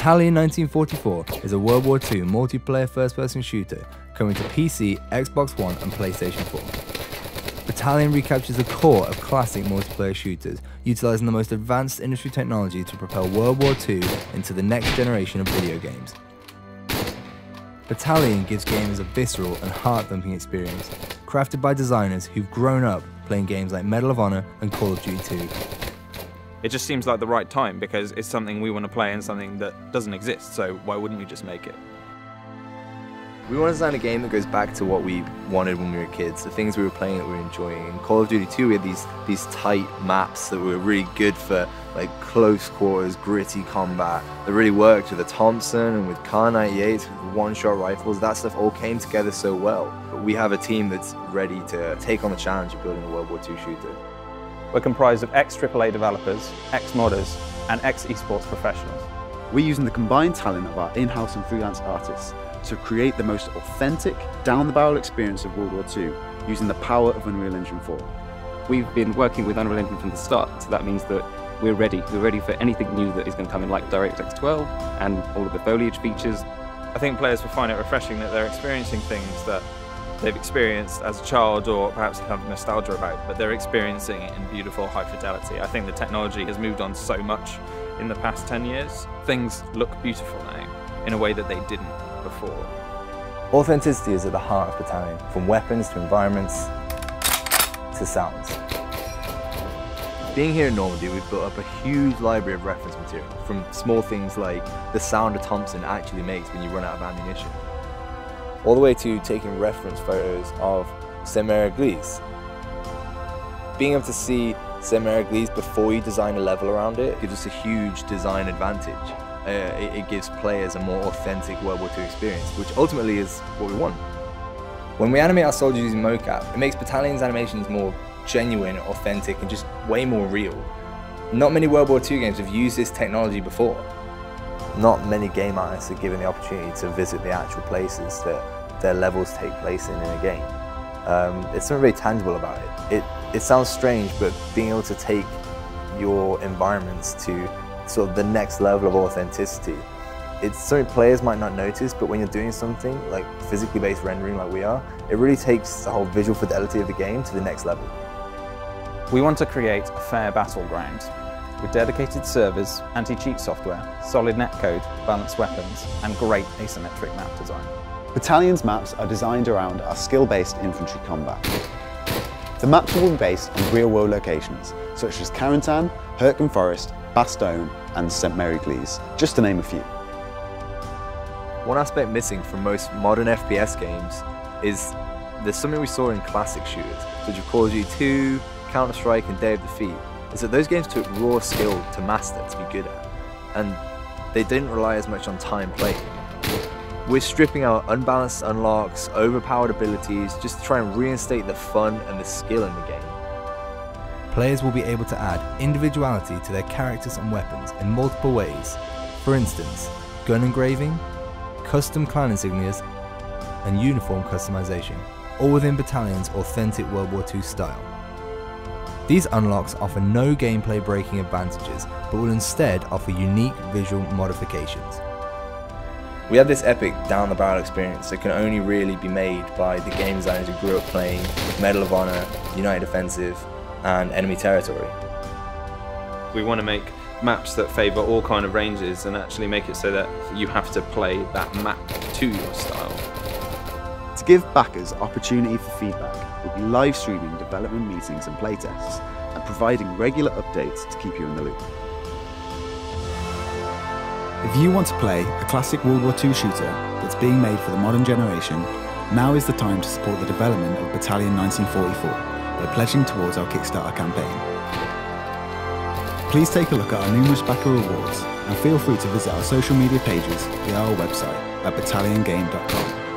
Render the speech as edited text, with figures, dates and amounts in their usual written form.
Battalion 1944 is a World War II multiplayer first-person shooter coming to PC, Xbox One and PlayStation 4. Battalion recaptures the core of classic multiplayer shooters, utilising the most advanced industry technology to propel World War II into the next generation of video games. Battalion gives gamers a visceral and heart-thumping experience, crafted by designers who've grown up playing games like Medal of Honor and Call of Duty 2. It just seems like the right time because it's something we want to play and something that doesn't exist, so why wouldn't we just make it? We want to design a game that goes back to what we wanted when we were kids, the things we were playing that we were enjoying. In Call of Duty 2 we had these tight maps that were really good for like close quarters, gritty combat, that really worked with the Thompson and with Kar 98s, with one-shot rifles. That stuff all came together so well. But we have a team that's ready to take on the challenge of building a World War II shooter. We're comprised of ex-AAA developers, ex-modders, and ex-esports professionals. We're using the combined talent of our in-house and freelance artists to create the most authentic, down-the-barrel experience of World War II, using the power of Unreal Engine 4. We've been working with Unreal Engine from the start, so that means that we're ready. We're ready for anything new that is going to come in, like DirectX 12 and all of the foliage features. I think players will find it refreshing that they're experiencing things that they've experienced as a child or perhaps have nostalgia about, but they're experiencing it in beautiful high fidelity. I think the technology has moved on so much in the past 10 years. Things look beautiful now in a way that they didn't before. Authenticity is at the heart of Battalion, from weapons to environments to sounds. Being here in Normandy, we've built up a huge library of reference material, from small things like the sound a Thompson actually makes when you run out of ammunition, all the way to taking reference photos of Saint-Mère-Église. Being able to see Saint-Mère-Église before you design a level around it gives us a huge design advantage. It gives players a more authentic World War II experience, which ultimately is what we want. When we animate our soldiers using mocap, it makes Battalion's animations more genuine, authentic, and just way more real. Not many World War II games have used this technology before. Not many game artists are given the opportunity to visit the actual places that their levels take place in a game. It's something very tangible about it. It sounds strange, but being able to take your environments to sort of the next level of authenticity, it's something players might not notice, but when you're doing something like physically based rendering like we are, it really takes the whole visual fidelity of the game to the next level. We want to create a fair battleground with dedicated servers, anti-cheat software, solid netcode, balanced weapons, and great asymmetric map design. Battalion's maps are designed around our skill-based infantry combat. The maps will be based on real-world locations, such as Carentan, Hurtgen Forest, Bastogne, and Saint-Mère-Église, just to name a few. One aspect missing from most modern FPS games is there's something we saw in classic shooters, such as Call of Duty 2, Counter-Strike, and Day of Defeat, is that those games took raw skill to master, to be good at, and they didn't rely as much on time played. We're stripping out unbalanced unlocks, overpowered abilities, just to try and reinstate the fun and the skill in the game. Players will be able to add individuality to their characters and weapons in multiple ways. For instance, gun engraving, custom clan insignias, and uniform customization, all within Battalion's authentic World War II style. These unlocks offer no gameplay breaking advantages, but will instead offer unique visual modifications. We have this epic down-the-barrel experience that can only really be made by the game designers who grew up playing Medal of Honor, United Offensive, and Enemy Territory. We want to make maps that favour all kind of ranges and actually make it so that you have to play that map to your style. To give backers opportunity for feedback, we'll be live streaming development meetings and playtests, and providing regular updates to keep you in the loop. If you want to play a classic World War II shooter that's being made for the modern generation, now is the time to support the development of Battalion 1944 by pledging towards our Kickstarter campaign. Please take a look at our numerous backer rewards and feel free to visit our social media pages via our website at battalionGame.com.